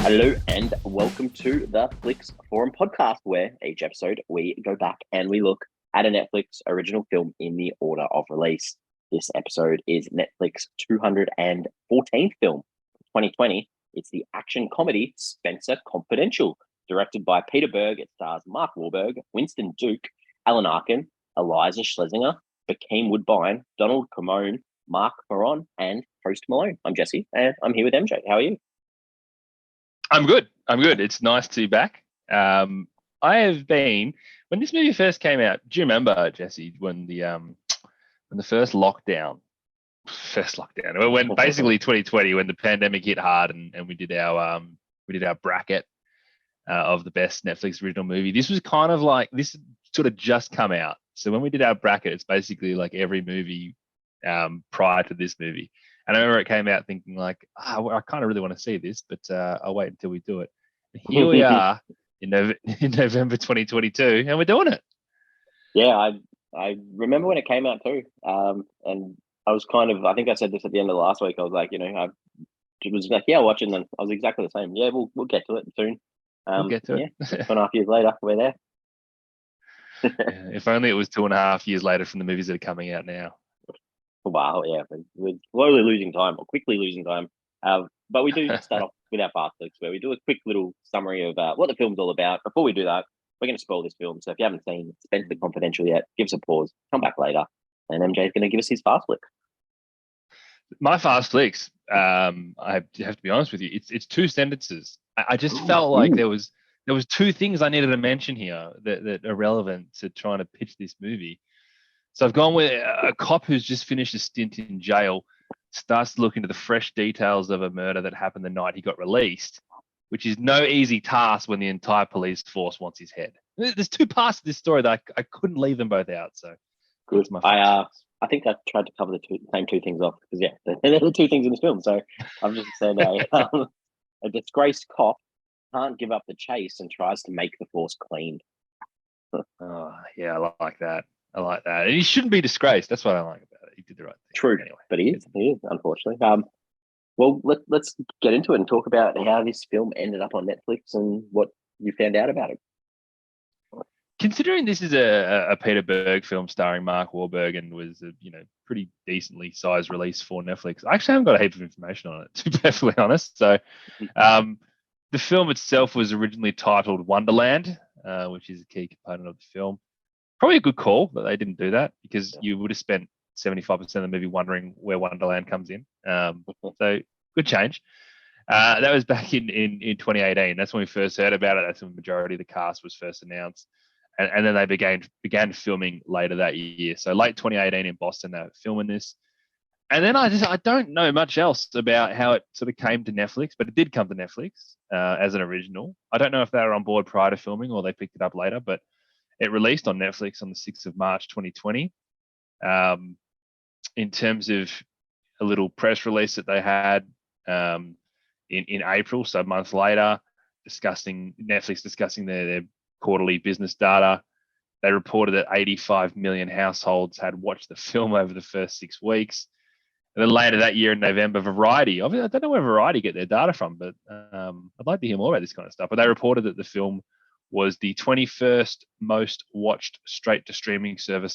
Hello and welcome to the Flix Forum podcast, where each episode we go back and we look at a Netflix original film in the order of release. This episode is Netflix 214th film of 2020. It's the action comedy Spenser Confidential, directed by Peter Berg. It stars Mark Wahlberg, Winston Duke, Alan Arkin, Illiza Shlesinger, Bokeem Woodbine, Donald Maron, Maron, and host Malone. I'm Jesse, and I'm here with MJ. How are you? I'm good. It's nice to be back. I have been, when this movie first came out, do you remember, Jesse, when the first lockdown, when basically 2020, when the pandemic hit hard and we did our bracket of the best Netflix original movie. This was kind of like, this sort of just come out. So when we did our bracket, it's basically like every movie prior to this movie. And I remember it came out thinking like, I kind of really want to see this, but I'll wait until we do it. And here we are in November 2022, and we're doing it. Yeah, I remember when it came out too. And I was I think I said this at the end of the last week. I was like, I was like, yeah, watching them. I was exactly the same. Yeah, we'll get to it soon. We'll get to it. 2.5 years later, we're there. Yeah, if only it was 2.5 years later from the movies that are coming out now. Wow, yeah, we're slowly losing time, or quickly losing time. But we do start off with our fast flicks, where we do a quick little summary of what the film's all about. Before we do that, we're going to spoil this film. So if you haven't seen Spenser Confidential yet, give us a pause, come back later, and MJ's going to give us his fast flick. My fast flicks, I have to be honest with you, it's two sentences. I just felt like there was two things I needed to mention here that are relevant to trying to pitch this movie. So I've gone with a cop who's just finished a stint in jail, starts to look into the fresh details of a murder that happened the night he got released, which is no easy task when the entire police force wants his head. There's two parts of this story that I couldn't leave them both out. So good. I think I tried to cover the same two things off because there are two things in this film. So I've just said a disgraced cop can't give up the chase and tries to make the force clean. Oh yeah, I like that. And he shouldn't be disgraced. That's what I like about it. He did the right thing. True, anyway, but he is, unfortunately. Well, let's get into it and talk about how this film ended up on Netflix and what you found out about it. Considering this is a Peter Berg film starring Mark Wahlberg and was a pretty decently sized release for Netflix, I actually haven't got a heap of information on it, to be perfectly honest. So, the film itself was originally titled Wonderland, which is a key component of the film. Probably a good call that they didn't do that, because you would have spent 75% of the movie wondering where Wonderland comes in. So good change. That was back in 2018. That's when we first heard about it. That's when the majority of the cast was first announced. And then they began filming later that year. So late 2018 in Boston, they were filming this. And then I don't know much else about how it sort of came to Netflix, but it did come to Netflix as an original. I don't know if they were on board prior to filming or they picked it up later, but it released on Netflix on the 6th of March, 2020. In terms of a little press release that they had in April, so a month later, Netflix discussing their quarterly business data. They reported that 85 million households had watched the film over the first 6 weeks. And then later that year in November, Variety, I don't know where Variety get their data from, but I'd like to hear more about this kind of stuff. But they reported that the film was the 21st most watched straight to streaming title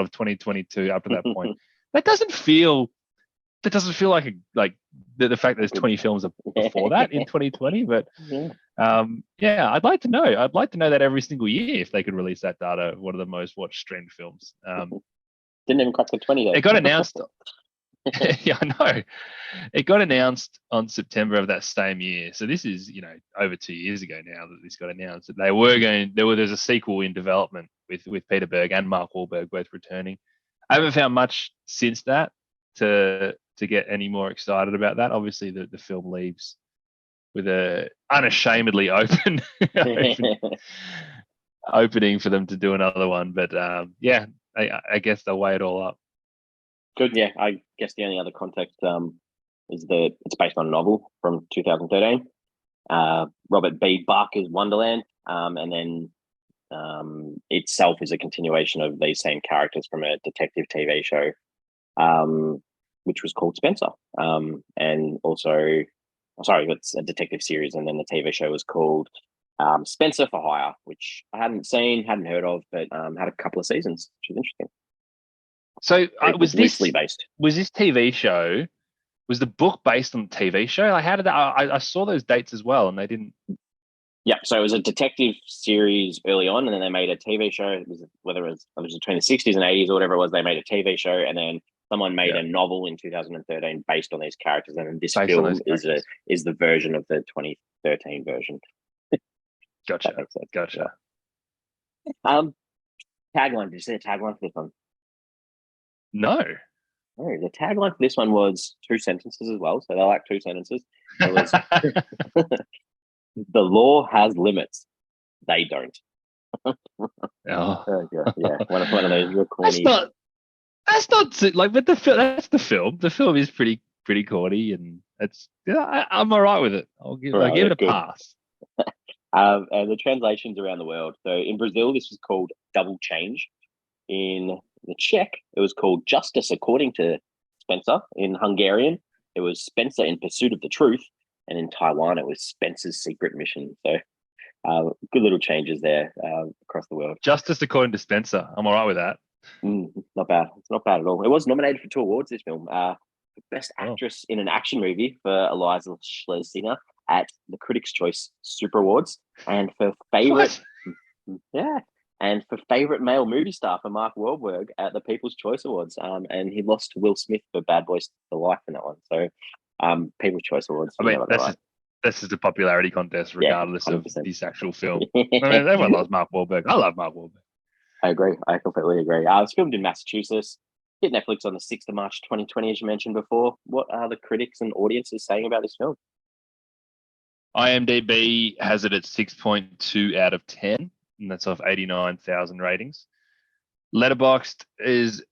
of 2022 up to that point. That doesn't feel like the fact that there's 20 films before that in 2020. But yeah, I'd like to know. I'd like to know that every single year if they could release that data of what are the most watched streamed films. Didn't even crack the 20 though. It got announced. Yeah, I know. It got announced on September of that same year. So this is, over 2 years ago now that this got announced. That there's a sequel in development with Peter Berg and Mark Wahlberg both returning. I haven't found much since that to get any more excited about that. Obviously, the film leaves with a unashamedly opening for them to do another one. But yeah, I guess they'll weigh it all up. Good, yeah. I guess the only other context is that it's based on a novel from 2013. Robert B. Barker's Wonderland, and then itself is a continuation of these same characters from a detective TV show, which was called Spenser, and also sorry, it's a detective series, and then the TV show was called Spenser for Hire, which I hadn't seen, hadn't heard of, but had a couple of seasons, which was interesting. So loosely based. Was this TV show? Was the book based on the TV show? Like, how did that? I saw those dates as well, and they didn't. Yeah, so it was a detective series early on, and then they made a TV show. It was whether it was between the 60s and 80s or whatever it was. They made a TV show, and then someone made a novel in 2013 based on these characters. And then this film is the version of the 2013 version. Gotcha. Gotcha. Tagline. Did you see the tagline for this one? No. No, the tagline for this one was 2 sentences as well. So they like 2 sentences. It was the law has limits. They don't. Oh. Yeah. One of those real corny. That's not like, but that's the film. The film is pretty corny, and it's I'm all right with it. I'll give it a pass. And the translations around the world. So in Brazil, this was called Double Change. In the Czech, it was called Justice According to Spenser. In Hungarian, it was Spenser in Pursuit of the Truth. And in Taiwan, it was Spenser's Secret Mission. So good little changes there across the world. Justice According to Spenser. I'm all right with that. Not bad. It's not bad at all. It was nominated for 2 awards, this film. Best Actress in an Action Movie for Illiza Shlesinger at the Critics' Choice Super Awards. And for favorite... Yeah. And for favorite male movie star for Mark Wahlberg at the People's Choice Awards. And he lost to Will Smith for Bad Boys for Life in that one. So People's Choice Awards. I mean, this is a popularity contest regardless of this actual film. I mean, everyone loves Mark Wahlberg. I love Mark Wahlberg. I agree. I completely agree. It was filmed in Massachusetts. Hit Netflix on the 6th of March 2020, as you mentioned before. What are the critics and audiences saying about this film? IMDb has it at 6.2 out of 10. And that's off 89,000 ratings. Letterboxd is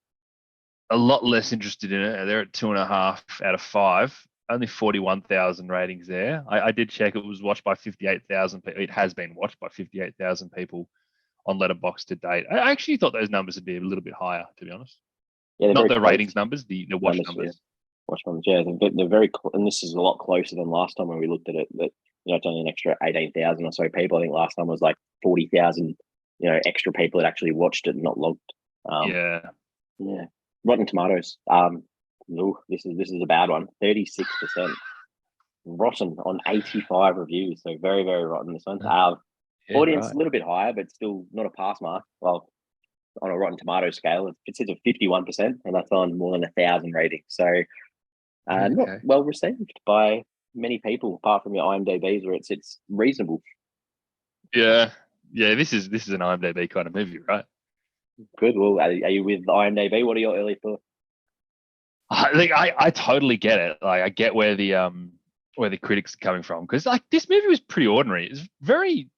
a lot less interested in it. They're at 2.5 out of 5. Only 41,000 ratings there. I did check. It was watched by 58,000 people. It has been watched by 58,000 people on Letterboxd to date. I actually thought those numbers would be a little bit higher, to be honest. Yeah, not the ratings numbers, the watch numbers. Watch numbers, yeah. They're very, and this is a lot closer than last time when we looked at it. But it's only an extra 18,000 or so people. I think last time was like 40,000, extra people that actually watched it and not logged. Yeah. Rotten Tomatoes. This is a bad one. 36% rotten on 85 reviews. So very, very rotten. This one. Audience a little bit higher, but still not a pass mark. Well, on a Rotten Tomatoes scale, it sits at 51%, and that's on more than 1,000 ratings. So not well received by many people, apart from your IMDb's, where it sits reasonable. Yeah. This is an IMDb kind of movie, right? Good. Well, are you with IMDb? What are your early thoughts? I totally get it. Like, I get where the critics are coming from, because like this movie was pretty ordinary. It's very.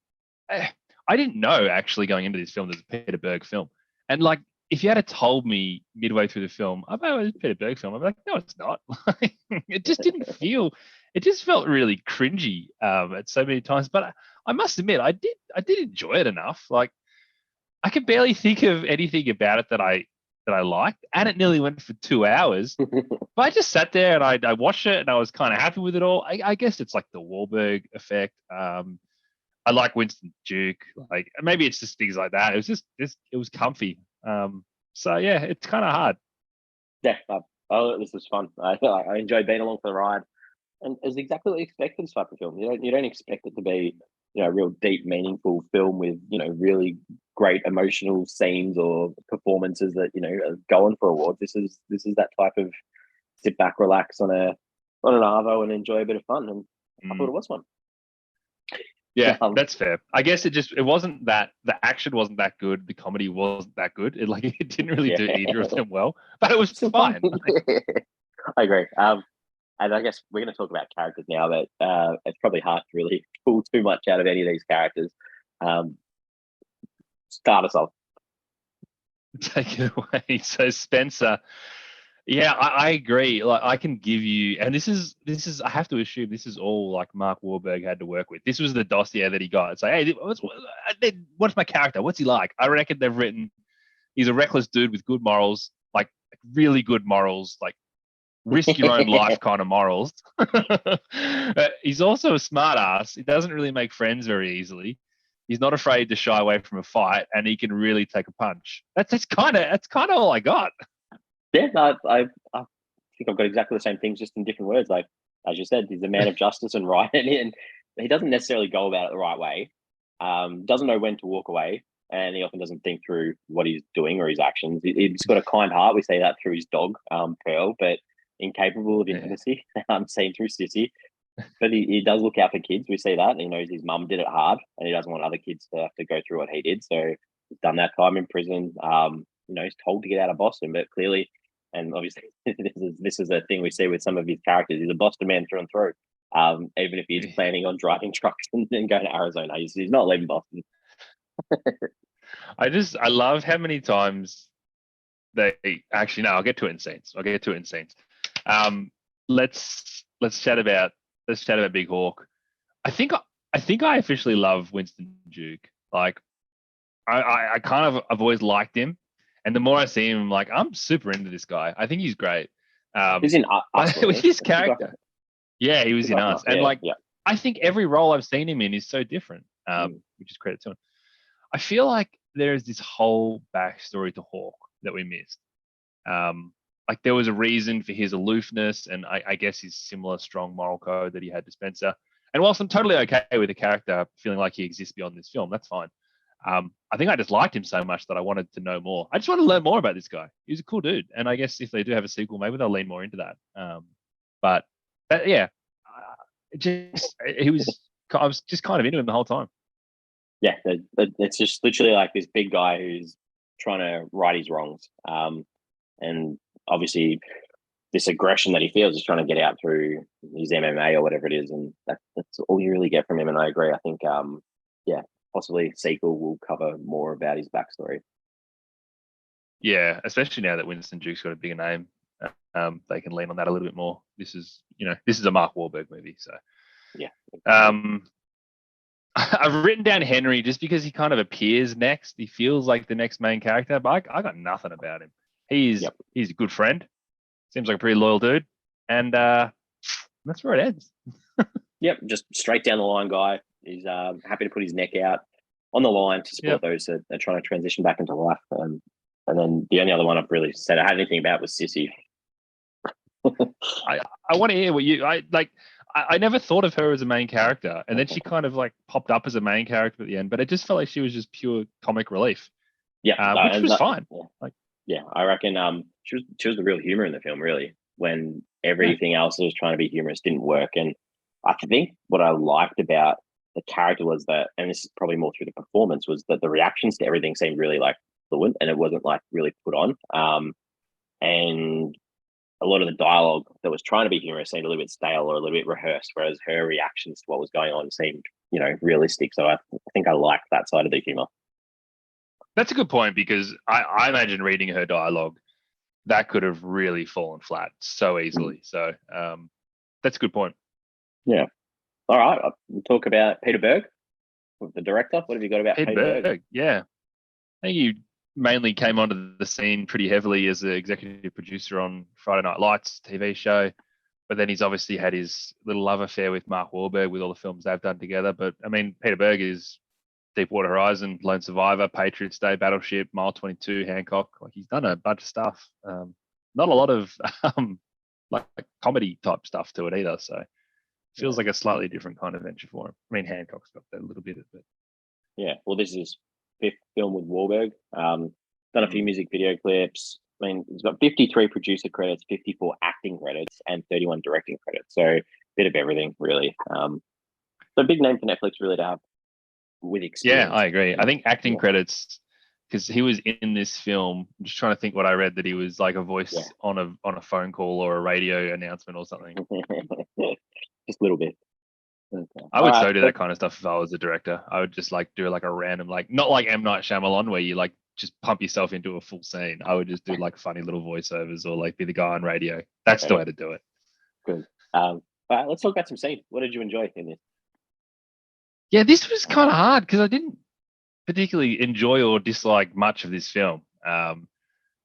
I didn't know actually going into this film that it was a Peter Berg film, and like if you had told me midway through the film, "Oh, it was a Peter Berg film," I'd be like, "No, it's not." It just didn't feel. It just felt really cringy at so many times. But I must admit, I did enjoy it enough. Like, I can barely think of anything about it that I liked, and it nearly went for 2 hours. But I just sat there and I watched it, and I was kind of happy with it all. I guess it's like the Wahlberg effect. I like Winston Duke. Like, maybe it's just things like that. It was just it was comfy. So yeah, it's kind of hard. Yeah. This was fun. I enjoyed being along for the ride, and it's exactly what you expect in this type of film. You don't expect it to be a real deep, meaningful film with really great emotional scenes or performances that are going for awards. This is that type of sit back, relax on an arvo and enjoy a bit of fun. And I thought it was fun. Yeah, that's fair. I guess it wasn't that the action wasn't that good, the comedy wasn't that good. It didn't really do either of them well, but it was fine. I agree. And I guess we're going to talk about characters now. That it's probably hard to really pull too much out of any of these characters. Start us off. Take it away. So Spenser. Yeah, I agree. Like, I can give you, and this is I have to assume this is all like Mark Wahlberg had to work with. This was the dossier that he got. It's like, hey, what's my character? What's he like? I reckon they've written, he's a reckless dude with good morals, like really good morals, like risk your own life kind of morals. He's also a smart ass. He doesn't really make friends very easily. He's not afraid to shy away from a fight, and he can really take a punch. That's kind of all I got. Yeah, no, I think I've got exactly the same things, just in different words. Like, as you said, he's a man of justice and right, and he doesn't necessarily go about it the right way. Doesn't know when to walk away, and he often doesn't think through what he's doing or his actions. He's got a kind heart. We say that through his dog, Pearl, but incapable of intimacy, seen through Sissy. But he does look out for kids. We see that. And he knows his mum did it hard, and he doesn't want other kids to have to go through what he did. So he's done that time in prison. He's told to get out of Boston, but clearly, and obviously, this is a thing we see with some of his characters. He's a Boston man through and through. Even if he's planning on driving trucks and then going to Arizona, he's not leaving Boston. I love how many times they actually, no, I'll get to it in scenes. Let's chat about Big Hawk. I think I officially love Winston Duke. Like, I kind of, I've always liked him, and the more I see him, I'm like, I'm super into this guy. I think he's great. He's in Us, with his character. Yeah, he was in Us, and I think every role I've seen him in is so different, which is credit to him. I feel like there is this whole backstory to Hawk that we missed. Like, there was a reason for his aloofness, and I guess his similar strong moral code that he had to Spenser. And whilst I'm totally okay with the character feeling like he exists beyond this film, that's fine. I think I just liked him so much that I wanted to know more. I just want to learn more about this guy. He's a cool dude, and I guess if they do have a sequel, maybe they'll lean more into that. I was just kind of into him the whole time. Yeah, it's just literally like this big guy who's trying to right his wrongs. And obviously this aggression that he feels is trying to get out through his MMA or whatever it is. And that's all you really get from him. And I agree. I think, possibly sequel will cover more about his backstory. Yeah, especially now that Winston Duke's got a bigger name. They can lean on that a little bit more. This is a Mark Wahlberg movie. So, yeah. I've written down Henry just because he kind of appears next. He feels like the next main character, but I got nothing about him. He's a good friend. Seems like a pretty loyal dude. And that's where it ends. Yep, just straight down the line guy. He's happy to put his neck out on the line to support those that are trying to transition back into life. And then the only other one I've really said I had anything about was Sissy. I want to hear what you I never thought of her as a main character, and then she kind of like popped up as a main character at the end, but it just felt like she was just pure comic relief. Yeah, which was fine. I reckon she was the real humor in the film, really, when everything else that was trying to be humorous didn't work. And I think what I liked about the character was that, and this is probably more through the performance, was that the reactions to everything seemed really like fluent, and it wasn't like really put on. And a lot of the dialogue that was trying to be humorous seemed a little bit stale or a little bit rehearsed, whereas her reactions to what was going on seemed, realistic. So I think I liked that side of the humor. That's a good point, because I imagine reading her dialogue, that could have really fallen flat so easily. So that's a good point. Yeah. All right. We'll talk about Peter Berg, the director. What have you got about Peter Berg? Yeah. I think you mainly came onto the scene pretty heavily as the executive producer on Friday Night Lights TV show, but then he's obviously had his little love affair with Mark Wahlberg with all the films they've done together. But I mean, Peter Berg is Deepwater Horizon, Lone Survivor, Patriots Day, Battleship, Mile 22, Hancock. Like, he's done a bunch of stuff. Not a lot of like comedy type stuff to it either. So it feels like a slightly different kind of venture for him. I mean, Hancock's got that a little bit of it. Yeah. Well, this is his fifth film with Wahlberg. Done a few music video clips. I mean, he's got 53 producer credits, 54 acting credits, and 31 directing credits. So a bit of everything, really. So a big name for Netflix, really, to have with experience. Yeah, I agree. I think acting credits, because he was in this film. I'm just trying to think what I read, that he was like a voice on a phone call or a radio announcement or something. Just a little bit. Okay. I would so do that kind of stuff if I was a director. I would just like do like a random, like, not like M. Night Shyamalan where you like just pump yourself into a full scene. I would just do like funny little voiceovers or like be the guy on radio. That's the way to do it. Good. All right, let's talk about some scenes. What did you enjoy in this? Yeah, this was kind of hard because I didn't particularly enjoy or dislike much of this film. But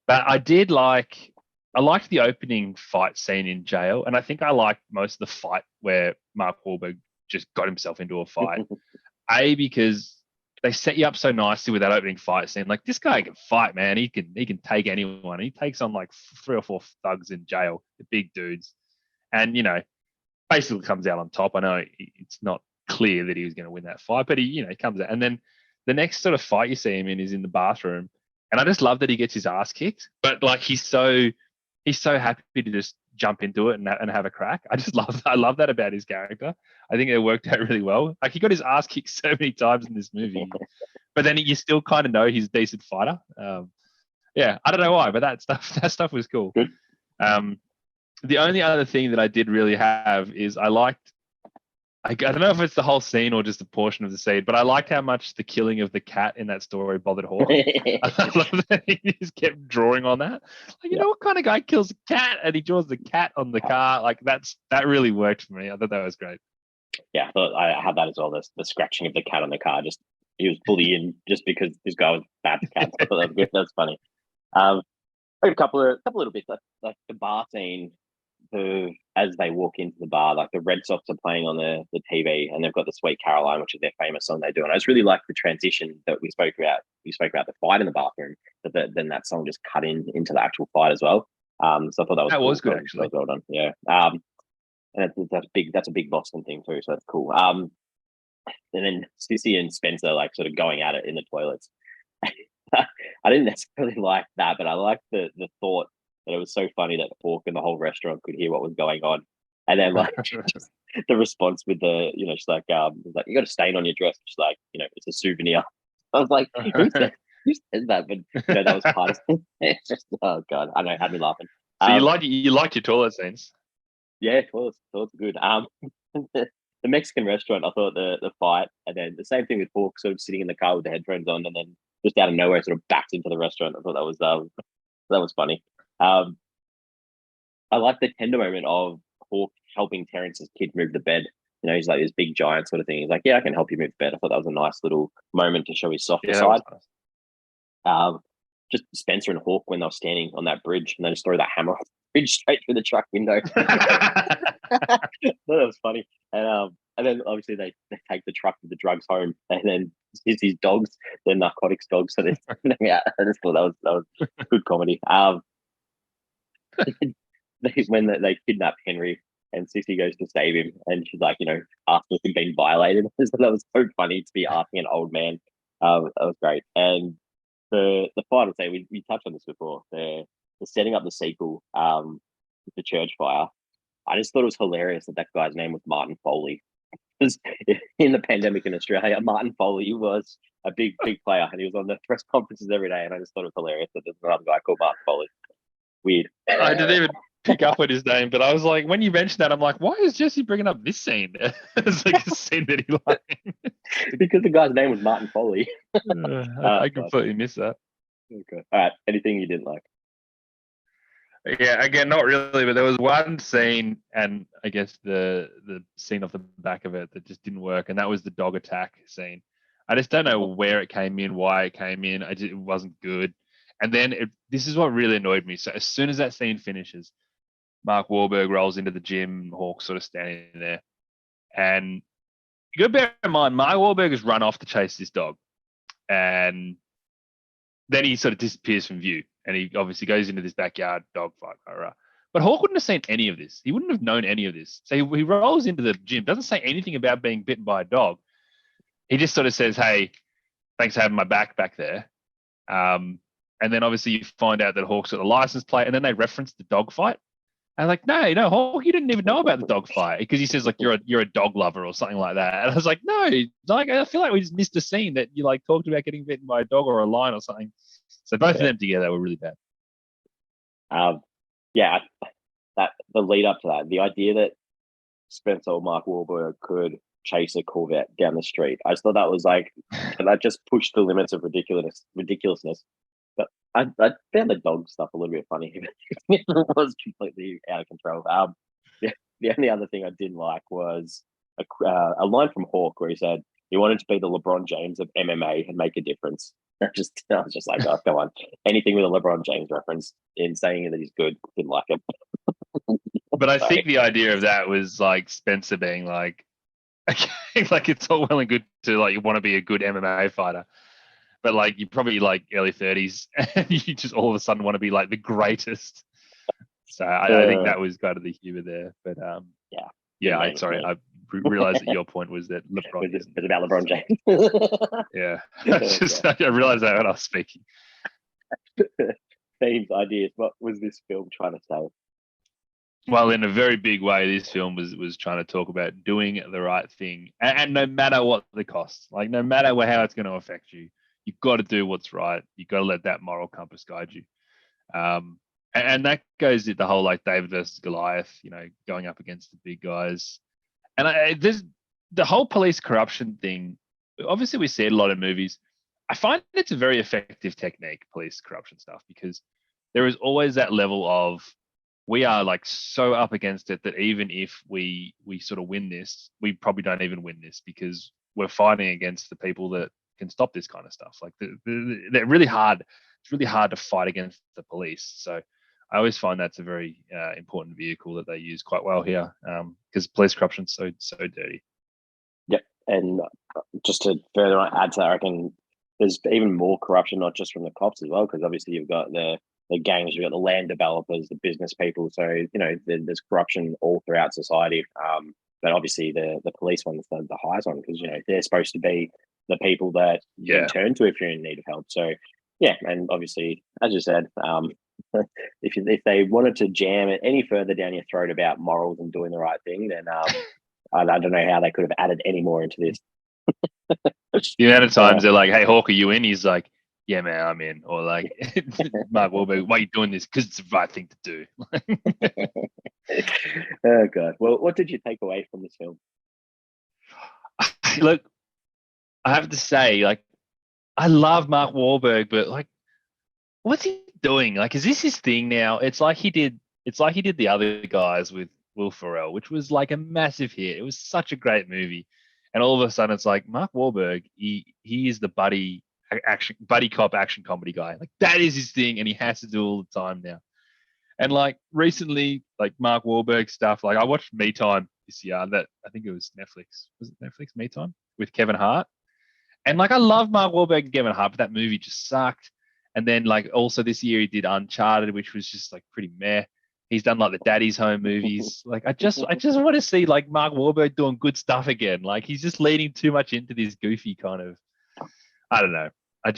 I did like I liked the opening fight scene in jail, and I think I liked most of the fight where Mark Wahlberg just got himself into a fight. Because they set you up so nicely with that opening fight scene. Like, this guy can fight, man. He can take anyone. He takes on like 3 or 4 thugs in jail, the big dudes, and basically comes out on top. I know it's not clear that he was going to win that fight, but he comes out. And then the next sort of fight you see him in is in the bathroom, and I just love that he gets his ass kicked, but like he's so happy to just jump into it and have a crack. I love that about his character. I think it worked out really well. Like, he got his ass kicked so many times in this movie, but then you still kind of know he's a decent fighter. Yeah, I don't know why, but that stuff was cool. Good. The only other thing that I did really have is I don't know if it's the whole scene or just a portion of the scene, but I liked how much the killing of the cat in that story bothered Hawk. I love that he just kept drawing on that. Like, you know what kind of guy kills a cat and he draws the cat on the car? Like, that really worked for me. I thought that was great. Yeah, I thought I had that as well. The scratching of the cat on the car. Just, he was bullying just because this guy was bad to cats. I thought that was good. That's funny. A couple of little bits, like the bar scene. As they walk into the bar, like the Red Sox are playing on the TV, and they've got the Sweet Caroline, which is their famous song they do. And I just really like the transition that we spoke about. We spoke about the fight in the bathroom, but then that song just cut into the actual fight as well. So I thought that was good, cool. actually. Well done. Yeah. And that's big. That's a big Boston thing too. So that's cool. And then Sissy and Spenser like sort of going at it in the toilets. I didn't necessarily like that, but I liked the thought that it was so funny that Hawk and the whole restaurant could hear what was going on. And then like just the response with the, she's like, you got a stain on your dress. She's like, it's a souvenir. I was like, who said that? But that was part of it. It's just, oh God, I know, it had me laughing. So you liked your toilet scenes? Yeah, toilets are good. The Mexican restaurant, I thought the fight, and then the same thing with Hawk sort of sitting in the car with the headphones on, and then just out of nowhere sort of backed into the restaurant. I thought that was funny. I like the tender moment of Hawk helping Terrence's kid move the bed. He's like this big giant sort of thing. He's like, yeah, I can help you move the bed. I thought that was a nice little moment to show his softer side. Nice. Just Spenser and Hawk when they were standing on that bridge, and they just throw that hammer off the bridge straight through the truck window. I thought that was funny. And then obviously they take the truck with the drugs home, and then it's his dogs, the narcotics dogs. So yeah, I just thought that was good comedy. When they kidnap Henry and Sissy goes to save him, and she's like, asking if he'd been violated. So that was so funny to be asking an old man. That was great. And the final thing, we touched on this before, the setting up the sequel, with the church fire. I just thought it was hilarious that guy's name was Martin Foley. Because in the pandemic in Australia, Martin Foley was a big player, and he was on the press conferences every day. And I just thought it was hilarious that there's another guy called Martin Foley. Weird. I didn't even pick up on his name, but I was like, when you mentioned that, I'm like, why is Jesse bringing up this scene? It's like a scene that he liked. Because the guy's name was Martin Foley. I completely missed that. Okay. All right. Anything you didn't like? Yeah, again, not really, but there was one scene, and I guess the scene off the back of it that just didn't work, and that was the dog attack scene. I just don't know where it came in, why it came in. It wasn't good. And then this is what really annoyed me. So as soon as that scene finishes, Mark Wahlberg rolls into the gym, Hawk's sort of standing there. And you got to bear in mind, Mark Wahlberg has run off to chase this dog. And then he sort of disappears from view. And he obviously goes into this backyard dog fight. But Hawk wouldn't have seen any of this. He wouldn't have known any of this. So he rolls into the gym, doesn't say anything about being bitten by a dog. He just sort of says, hey, thanks for having my back there. And then obviously you find out that Hawk's got the license plate, and then they reference the dog fight. And I'm like, no, Hawk, you didn't even know about the dog fight, because he says like you're a dog lover or something like that. And I was like, no, like I feel like we just missed a scene that you like talked about getting bitten by a dog or a lion or something. So both of them together were really bad. That the lead up to that, the idea that Spenser or Mark Wahlberg could chase a Corvette down the street, I just thought that was like, that just pushed the limits of ridiculousness. But I found the dog stuff a little bit funny. It was completely out of control. The only other thing I didn't like was a line from Hawk where he said he wanted to be the LeBron James of MMA and make a difference. I was just like, oh, come on. Anything with a LeBron James reference in saying that he's good, didn't like it. But I Sorry. think the idea of that was like Spencer being like, okay, like it's all well and good to like you want to be a good MMA fighter, but like you're probably like early 30s and you just all of a sudden want to be like the greatest. So I think that was kind of the humor there. But Yeah, I realized that your point was that LeBron it's about LeBron James. Yeah, I realized that when I was speaking. Themes, ideas. What was this film trying to say? Well, in a very big way, this film was trying to talk about doing the right thing, and no matter what the cost, like no matter how it's going to affect you, you've got to do what's right. You've got to let that moral compass guide you. And that goes with the whole like David versus Goliath, going up against the big guys. And there's the whole police corruption thing. Obviously, we see it a lot in movies. I find it's a very effective technique, police corruption stuff, because there is always that level of we are like so up against it that even if we sort of win this, we probably don't even win this because we're fighting against the people that can stop this kind of stuff. Like they're really hard. It's really hard to fight against the police. So I always find that's a very important vehicle that they use quite well here, because police corruption's so dirty. Yep, and just to further add to that, I reckon there's even more corruption, not just from the cops as well, because obviously you've got the gangs, you've got the land developers, the business people. So there's corruption all throughout society. But obviously the police one's the highest one because they're supposed to be the people that you can turn to if you're in need of help. So yeah, and obviously as you said, if they wanted to jam it any further down your throat about morals and doing the right thing, then I don't know how they could have added any more into this. The amount of times they're like, "Hey, Hawk, are you in?" He's like, "Yeah, man, I'm in." Or like, Mark Wahlberg, "Why are you doing this?" Because it's the right thing to do. Oh god. Well, what did you take away from this film? Look, I have to say, like, I love Mark Wahlberg, but like, what's he doing? Like, is this his thing now? It's like he did the other guys with Will Ferrell, which was like a massive hit. It was such a great movie, and all of a sudden, it's like Mark Wahlberg. He is the buddy cop action comedy guy. Like that is his thing, and he has to do all the time now. And like recently, like Mark Wahlberg stuff. Like I watched Me Time this year. That I think it was Netflix. Was it Netflix? Me Time with Kevin Hart. And like I love Mark Wahlberg and Kevin Hart, but that movie just sucked. And then like also this year he did Uncharted, which was just like pretty meh. He's done like the Daddy's Home movies. Like I just want to see like Mark Wahlberg doing good stuff again. Like he's just leaning too much into this goofy kind of. I don't know. I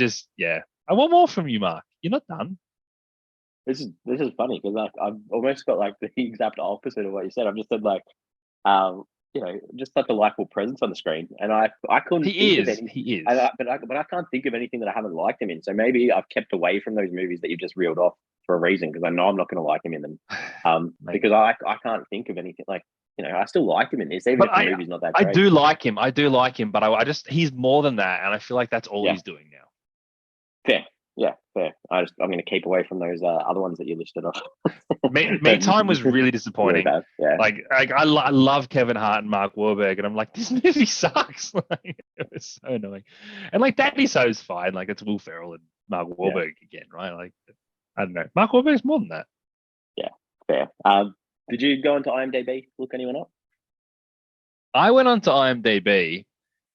want more from you, Mark. You're not done. This is funny because like I've almost got like the exact opposite of what you said. I've just said like, just such a likable presence on the screen, and I couldn't. He is. But I can't think of anything that I haven't liked him in. So maybe I've kept away from those movies that you've just reeled off for a reason because I know I'm not going to like him in them. Because I can't think of anything like. I still like him in this, even if the movie's not that great. I do like him, but I just he's more than that, and I feel like that's all he's doing now. Fair. Yeah, fair. I'm going to keep away from those other ones that you listed off. Me Time was really disappointing. Really bad, yeah. Like I love Kevin Hart and Mark Wahlberg, and I'm like, this movie sucks. Like, it was so annoying. And like Daddy's Home's fine. Like it's Will Ferrell and Mark Wahlberg again, right? Like I don't know. Mark Wahlberg's more than that. Yeah, fair. Did you go into IMDb, look anyone up? I went onto IMDb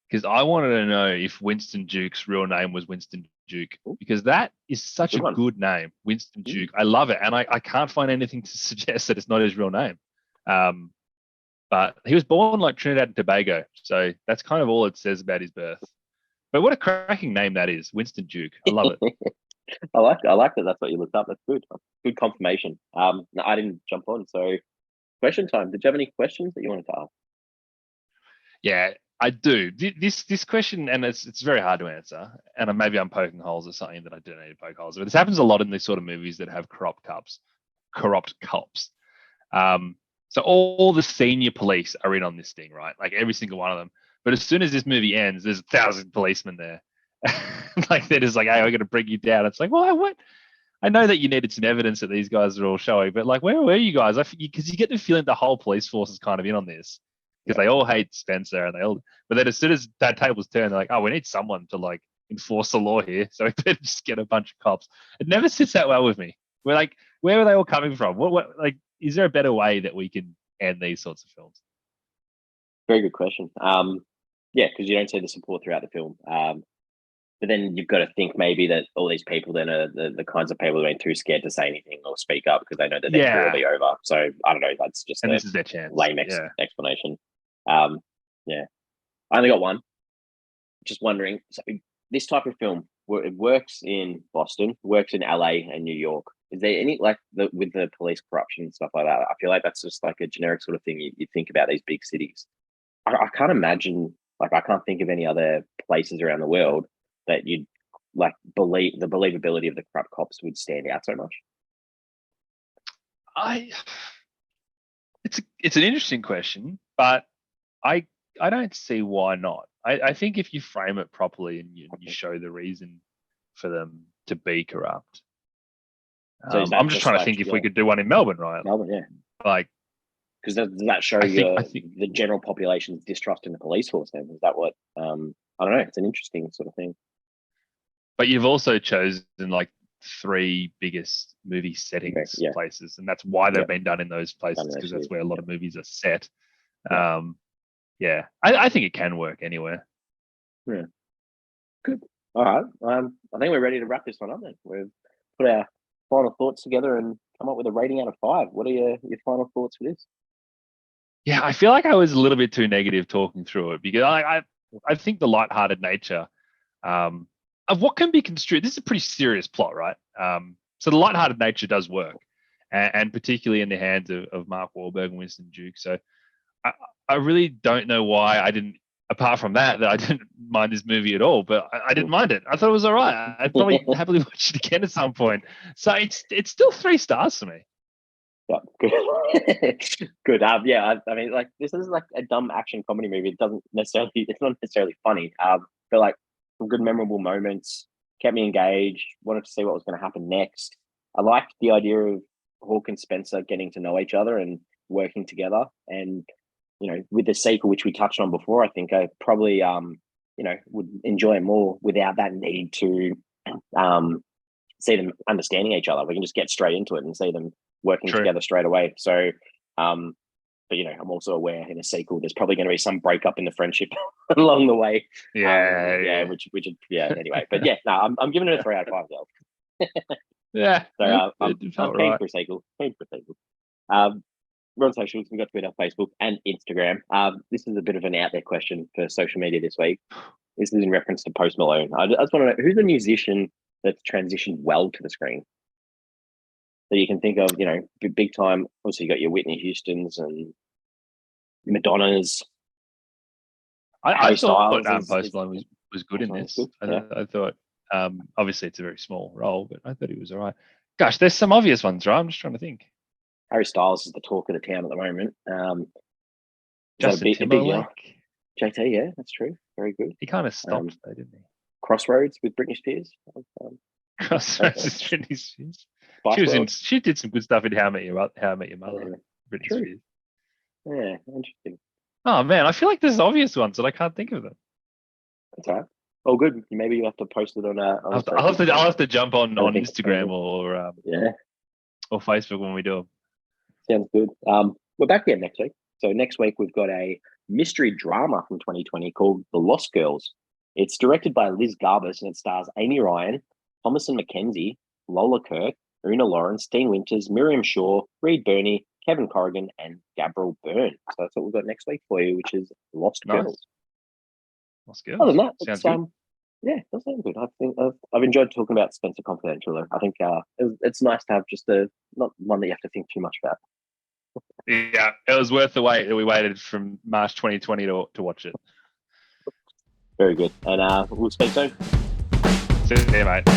because I wanted to know if Winston Duke's real name was Winston Duke, because that is such a good name, Winston Duke. I love it, and I can't find anything to suggest that it's not his real name. But he was born like Trinidad and Tobago, so that's kind of all it says about his birth. But what a cracking name that is, Winston Duke. I love it. I like that. That's what you looked up. That's good. Good confirmation. No, I didn't jump on. So, question time. Did you have any questions that you wanted to ask? Yeah, I do. This question, and it's very hard to answer. And maybe I'm poking holes at something that I don't need to poke holes. But this happens a lot in these sort of movies that have corrupt cops. So all the senior police are in on this thing, right? Like every single one of them. But as soon as this movie ends, there's 1,000 policemen there. Like they're just like, "Hey, we're going to bring you down." It's like, well, what? I know that you needed some evidence that these guys are all showing, but like, where were you guys? Because you get the feeling the whole police force is kind of in on this because they all hate Spencer and but then as soon as that table's turned, they're like, "Oh, we need someone to like enforce the law here, so we better just get a bunch of cops. It never sits that well with me. We're like, where are they all coming from? What like, is there a better way that we can end these sorts of films? Very good question. Yeah, because you don't see the support throughout the film. But then you've got to think maybe that all these people then are the kinds of people who are too scared to say anything or speak up because they know that their career will be over. So I don't know. That's just and this is their chance. Lame explanation. Yeah, I only got one. Just wondering. So this type of film, it works in Boston, works in LA and New York. Is there any with the police corruption and stuff like that? I feel like that's just like a generic sort of thing you think about these big cities. I can't imagine. I can't think of any other places around the world that you'd believe the believability of the corrupt cops would stand out so much. It's an interesting question, but I don't see why not. I think if you frame it properly and you show the reason for them to be corrupt. So I'm just trying to think if we could do one in Melbourne, right? Melbourne, yeah. Because does that show I think the general population's distrust in the police force then? Is that what I don't know. It's an interesting sort of thing. But you've also chosen 3 biggest movie settings places, and that's why they've been done in those places, because that's where a lot of movies are set. I think it can work anywhere. Yeah. Good. All right. I think we're ready to wrap this one up then. We've put our final thoughts together and come up with a rating out of 5. What are your final thoughts for this? Yeah, I feel like I was a little bit too negative talking through it, because I think the lighthearted nature of what can be construed. This is a pretty serious plot, right? So the lighthearted nature does work, and particularly in the hands of Mark Wahlberg and Winston Duke. So I really don't know why I didn't. Apart from that I didn't mind this movie at all, but I didn't mind it. I thought it was all right. I'd probably happily watch it again at some point. So it's still 3 stars for me. Yeah, good. Good. I mean, this is a dumb action comedy movie. It's not necessarily funny. But some good memorable moments, kept me engaged, wanted to see what was going to happen next. I liked the idea of Hawke and Spenser getting to know each other and working together. And, with the sequel, which we touched on before, I think I probably, would enjoy it more without that need to see them understanding each other. We can just get straight into it and see them working together straight away. So, but I'm also aware in a sequel there's probably going to be some breakup in the friendship along the way. Which anyway. But I'm giving it a 3 out of 5 though. So I'm keen for a sequel. We're on socials. We've got Twitter, Facebook, and Instagram. This is a bit of an out there question for social media this week. This is in reference to Post Malone. I just want to know, who's a musician that's transitioned well to the screen that you can think of, big time. Obviously, you got your Whitney Houstons and Madonnas. I thought Post Malone was good in this. I thought, obviously, it's a very small role, but I thought he was all right. Gosh, there's some obvious ones, right? I'm just trying to think. Harry Styles is the talk of the town at the moment. Justin Timberlake. JT, yeah, that's true. Very good. He kind of stopped though, didn't he? Crossroads with Britney Spears. Crossroads with Britney Spears. She did some good stuff in How I Met Your Mother. Britney Spears. Yeah, interesting. Oh man, I feel like there's obvious ones and I can't think of them. That's all right. Oh, good. Maybe you have to post it on. I'll have to jump on Instagram or Facebook when we do them. Sounds good. We're back here next week. So next week we've got a mystery drama from 2020 called The Lost Girls. It's directed by Liz Garbus and it stars Amy Ryan, Thomasin McKenzie, Lola Kirk, Una Lawrence, Dean Winters, Miriam Shaw, Reed Burney, Kevin Corrigan, and Gabriel Byrne. So that's what we've got next week for you, which is Lost Girls. Lost Girls. Other than that, sounds good. Yeah, that sounds good. I think I've enjoyed talking about Spenser Confidential. I think it's nice to have just not one that you have to think too much about. Yeah, it was worth the wait that we waited from March 2020 to watch it. Very good. And we'll speak soon. See you, mate.